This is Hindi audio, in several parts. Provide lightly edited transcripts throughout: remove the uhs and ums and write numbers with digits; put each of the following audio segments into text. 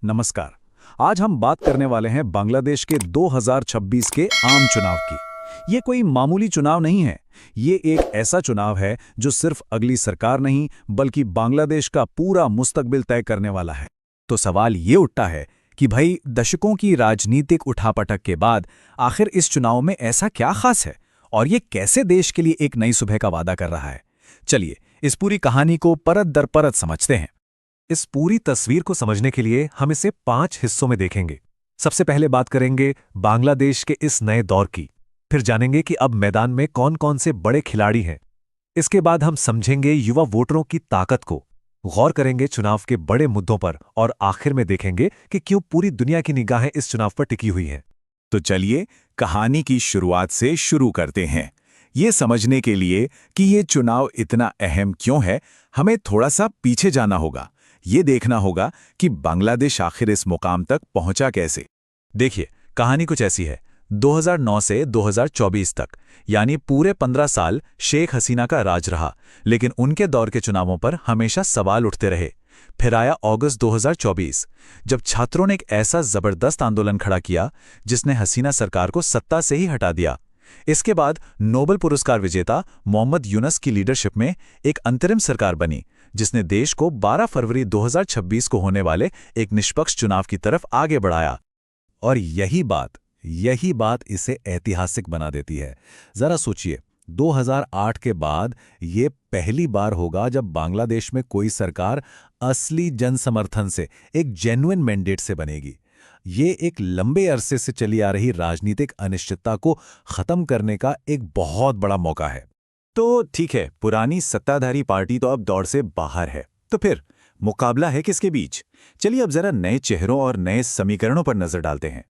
नमस्कार। आज हम बात करने वाले हैं बांग्लादेश के 2026 के आम चुनाव की। ये कोई मामूली चुनाव नहीं है। ये एक ऐसा चुनाव है जो सिर्फ अगली सरकार नहीं बल्कि बांग्लादेश का पूरा मुस्तकबिल तय करने वाला है। तो सवाल ये उठता है कि भाई दशकों की राजनीतिक उठापटक के बाद आखिर इस चुनाव में ऐसा क्या खास है और ये कैसे देश के लिए एक नई सुबह का वादा कर रहा है। चलिए इस पूरी कहानी को परत दर परत समझते हैं। इस पूरी तस्वीर को समझने के लिए हम इसे 5 हिस्सों में देखेंगे। सबसे पहले बात करेंगे बांग्लादेश के इस नए दौर की, फिर जानेंगे कि अब मैदान में कौन कौन से बड़े खिलाड़ी हैं। इसके बाद हम समझेंगे युवा वोटरों की ताकत को, गौर करेंगे चुनाव के बड़े मुद्दों पर और आखिर में देखेंगे कि क्यों पूरी दुनिया की निगाहें इस चुनाव पर टिकी हुई हैं। तो चलिए कहानी की शुरुआत से शुरू करते हैं। ये समझने के लिए कि ये चुनाव इतना अहम क्यों है, हमें थोड़ा सा पीछे जाना होगा। ये देखना होगा कि बांग्लादेश आखिर इस मुकाम तक पहुंचा कैसे। देखिए कहानी कुछ ऐसी है। 2009 से 2024 तक यानी पूरे 15 साल शेख हसीना का राज रहा, लेकिन उनके दौर के चुनावों पर हमेशा सवाल उठते रहे। फिर आया अगस्त 2024, जब छात्रों ने एक ऐसा जबरदस्त आंदोलन खड़ा किया जिसने हसीना सरकार को सत्ता से ही हटा दिया। इसके बाद नोबेल पुरस्कार विजेता मोहम्मद यूनुस की लीडरशिप में एक अंतरिम सरकार बनी जिसने देश को 12 फरवरी 2026 को होने वाले एक निष्पक्ष चुनाव की तरफ आगे बढ़ाया। और यही बात इसे ऐतिहासिक बना देती है। जरा सोचिए, 2008 के बाद ये पहली बार होगा जब बांग्लादेश में कोई सरकार असली जनसमर्थन से, एक जेन्युइन मैंडेट से बनेगी। ये एक लंबे अरसे से चली आ रही राजनीतिक अनिश्चितता को खत्म करने का एक बहुत बड़ा मौका है। तो ठीक है, पुरानी सत्ताधारी पार्टी तो अब दौड़ से बाहर है, तो फिर मुकाबला है किसके बीच? चलिए अब जरा नए चेहरों और नए समीकरणों पर नजर डालते हैं।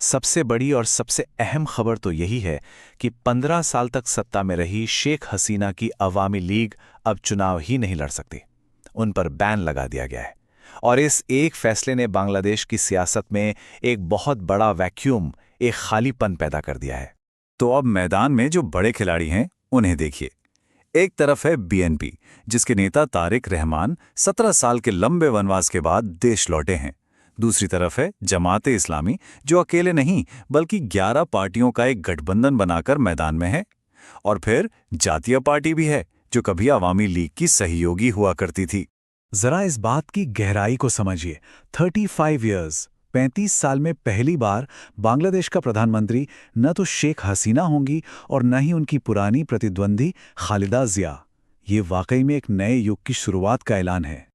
सबसे बड़ी और सबसे अहम खबर तो यही है कि 15 साल तक सत्ता में रही शेख हसीना की अवामी लीग अब चुनाव ही नहीं लड़ सकती। उन पर बैन लगा दिया गया है और इस एक फैसले ने बांग्लादेश की सियासत में एक बहुत बड़ा वैक्यूम, एक खालीपन पैदा कर दिया है। तो अब मैदान में जो बड़े खिलाड़ी हैं उन्हें देखिए। एक तरफ है बीएनपी, जिसके नेता तारिक रहमान 17 साल के लंबे वनवास के बाद देश लौटे हैं। दूसरी तरफ है जमाते इस्लामी, जो अकेले नहीं बल्कि 11 पार्टियों का एक गठबंधन बनाकर मैदान में है। और फिर जातीय पार्टी भी है, जो कभी अवामी लीग की सहयोगी हुआ करती थी। जरा इस बात की गहराई को समझिए। 35 साल में पहली बार बांग्लादेश का प्रधानमंत्री न तो शेख हसीना होंगी और न ही उनकी पुरानी प्रतिद्वंदी खालिदा जिया। ये वाकई में एक नए युग की शुरुआत का ऐलान है।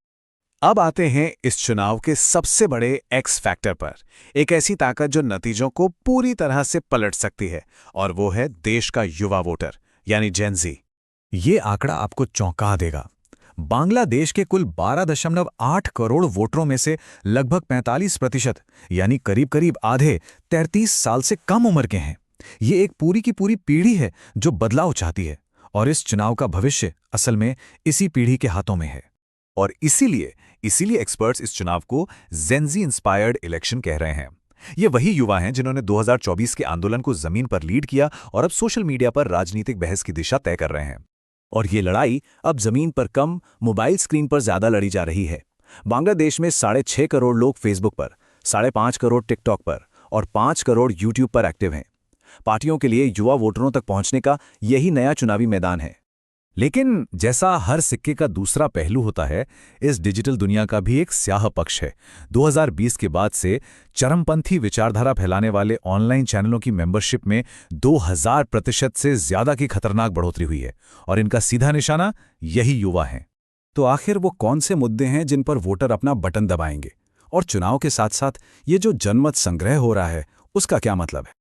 अब आते हैं इस चुनाव के सबसे बड़े एक्स फैक्टर पर, एक ऐसी ताकत जो नतीजों को पूरी तरह से पलट सकती है, और वो है देश का युवा वोटर यानी जेन ज़ी। ये आंकड़ा आपको चौंका देगा। बांग्लादेश के कुल 12.8 करोड़ वोटरों में से लगभग 45% यानी करीब करीब आधे 33 साल से कम उम्र के हैं। ये एक पूरी की पूरी पीढ़ी है जो बदलाव चाहती है, और इस चुनाव का भविष्य असल में इसी पीढ़ी के हाथों में है। और इसीलिए एक्सपर्ट्स इस चुनाव को जेन ज़ी इंस्पायर्ड इलेक्शन कह रहे हैं। ये वही युवा हैं जिन्होंने 2024 के आंदोलन को जमीन पर लीड किया और अब सोशल मीडिया पर राजनीतिक बहस की दिशा तय कर रहे हैं। और ये लड़ाई अब जमीन पर कम, मोबाइल स्क्रीन पर ज्यादा लड़ी जा रही है। बांग्लादेश में 6.5 करोड़ लोग फेसबुक पर, 5.5 करोड़ टिकटॉक पर और 5 करोड़ यूट्यूब पर एक्टिव हैं। पार्टियों के लिए युवा वोटरों तक पहुंचने का यही नया चुनावी मैदान है। लेकिन जैसा हर सिक्के का दूसरा पहलू होता है, इस डिजिटल दुनिया का भी एक स्याह पक्ष है। 2020 के बाद से चरमपंथी विचारधारा फैलाने वाले ऑनलाइन चैनलों की मेंबरशिप में 2000% से ज्यादा की खतरनाक बढ़ोतरी हुई है, और इनका सीधा निशाना यही युवा हैं। तो आखिर वो कौन से मुद्दे हैं जिन पर वोटर अपना बटन दबाएंगे? और चुनाव के साथ साथ ये जो जनमत संग्रह हो रहा है, उसका क्या मतलब है?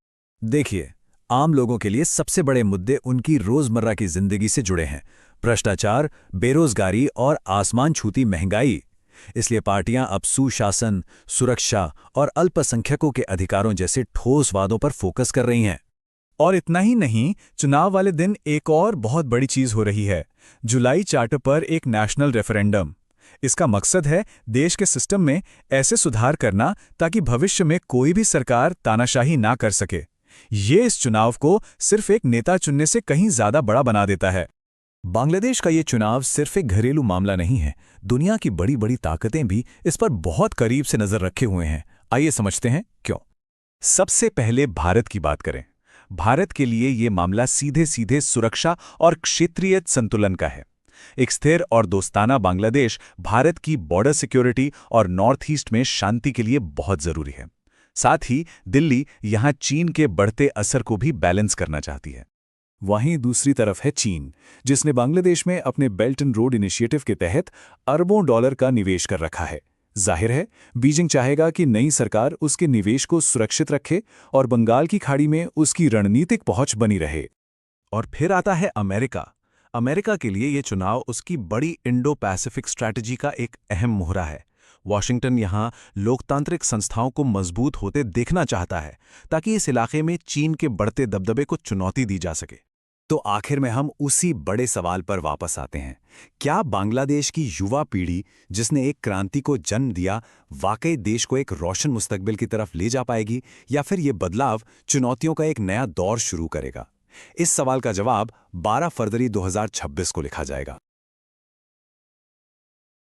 देखिए, आम लोगों के लिए सबसे बड़े मुद्दे उनकी रोजमर्रा की जिंदगी से जुड़े हैं। भ्रष्टाचार, बेरोजगारी और आसमान छूती महंगाई। इसलिए पार्टियां अब सुशासन, सुरक्षा और अल्पसंख्यकों के अधिकारों जैसे ठोस वादों पर फोकस कर रही हैं। और इतना ही नहीं, चुनाव वाले दिन एक और बहुत बड़ी चीज हो रही है। जुलाई चार्टर पर एक नेशनल रेफरेंडम। इसका मकसद है देश के सिस्टम में ऐसे सुधार करना ताकि भविष्य में कोई भी सरकार तानाशाही ना कर सके। ये इस चुनाव को सिर्फ एक नेता चुनने से कहीं ज्यादा बड़ा बना देता है। बांग्लादेश का ये चुनाव सिर्फ एक घरेलू मामला नहीं है। दुनिया की बड़ी बड़ी ताकतें भी इस पर बहुत करीब से नजर रखे हुए हैं। आइए समझते हैं क्यों। सबसे पहले भारत की बात करें। भारत के लिए ये मामला सीधे सीधे सुरक्षा और क्षेत्रीय संतुलन का है। एक स्थिर और दोस्ताना बांग्लादेश भारत की बॉर्डर सिक्योरिटी और नॉर्थ ईस्ट में शांति के लिए बहुत जरूरी है। साथ ही दिल्ली यहां चीन के बढ़ते असर को भी बैलेंस करना चाहती है। वहीं दूसरी तरफ है चीन, जिसने बांग्लादेश में अपने बेल्ट एंड रोड इनिशिएटिव के तहत अरबों डॉलर का निवेश कर रखा है। जाहिर है, बीजिंग चाहेगा कि नई सरकार उसके निवेश को सुरक्षित रखे और बंगाल की खाड़ी में उसकी रणनीतिक पहुंच बनी रहे। और फिर आता है अमेरिका। अमेरिका के लिए ये चुनाव उसकी बड़ी इंडो पैसिफिक स्ट्रैटेजी का एक अहम मोहरा है। वॉशिंगटन यहाँ लोकतांत्रिक संस्थाओं को मजबूत होते देखना चाहता है, ताकि इस इलाके में चीन के बढ़ते दबदबे को चुनौती दी जा सके। तो आखिर में हम उसी बड़े सवाल पर वापस आते हैं। क्या बांग्लादेश की युवा पीढ़ी, जिसने एक क्रांति को जन्म दिया, वाकई देश को एक रोशन मुस्तकबिल की तरफ ले जा पाएगी, या फिर ये बदलाव चुनौतियों का एक नया दौर शुरू करेगा? इस सवाल का जवाब 12 फरवरी 2026 को लिखा जाएगा।